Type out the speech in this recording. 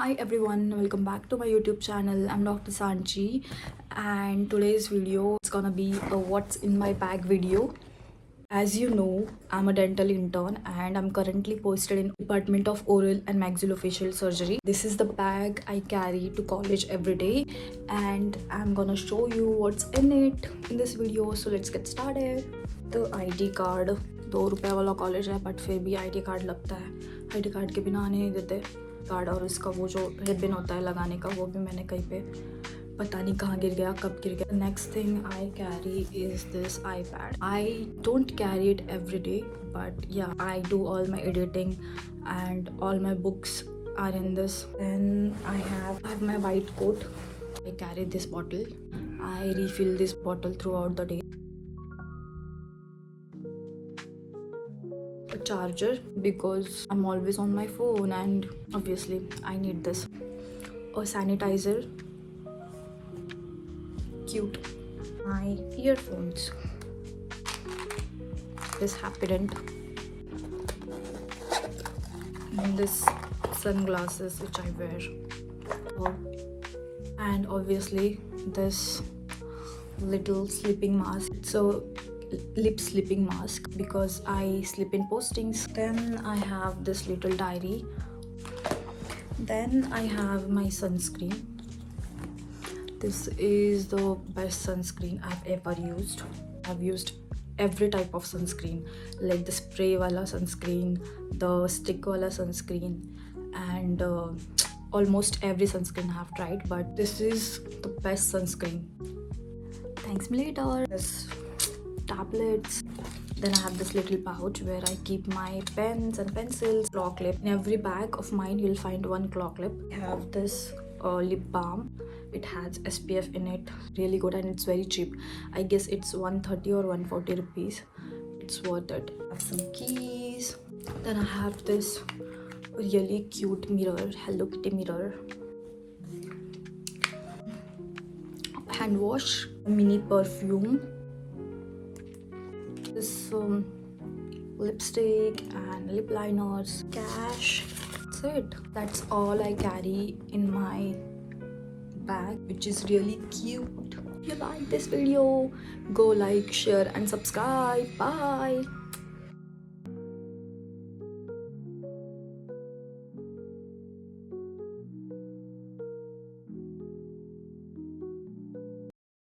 Hi everyone, welcome back to my YouTube channel. I'm Dr. Sanchi and today's video is gonna be a what's in my bag video. As you know, I'm a dental intern and I'm currently posted in Department of Oral and Maxillofacial Surgery. This is the bag I carry to college every day and I'm gonna show you what's in it in this video. So let's get started. The ID card, ₹2 वाला college है but फिर भी ID card लगता है. ID card के बिना आने नहीं देते. कार्ड और इसका वो जो रिबन होता है लगाने का वो भी मैंने कहीं पे पता नहीं कहाँ गिर गया कब गिर गया. Next thing I carry is this iPad. I don't carry it every day but yeah I do all my editing and all my books are in this. Then I have my white coat. I carry this bottle. I refill this bottle throughout the day. A charger because I'm always on my phone and obviously I need this. A sanitizer. Cute. My earphones. This aspirant. And this sunglasses which I wear. And obviously this little sleeping mask. It's a lip sleeping mask because I sleep in postings. Then I have this little diary. Then I have my sunscreen. This is the best sunscreen I've ever used. I've used every type of sunscreen, like the spray wala sunscreen, the stick wala sunscreen, and almost every sunscreen I have tried, but this is the best sunscreen. Thanks me later. This tablets. Then I have this little pouch where I keep my pens and pencils. Claw clip. In every bag of mine you'll find one claw clip. I have this lip balm. It has SPF in it, really good, and it's very cheap. I guess it's 130 or 140 rupees. It's worth it. I have some keys. Then I have this really cute mirror, Hello Kitty mirror. Hand wash, mini perfume, this lipstick and lip liners, cash. That's it. That's all I carry in my bag, which is really cute. If you like this video, go like, share and subscribe. Bye.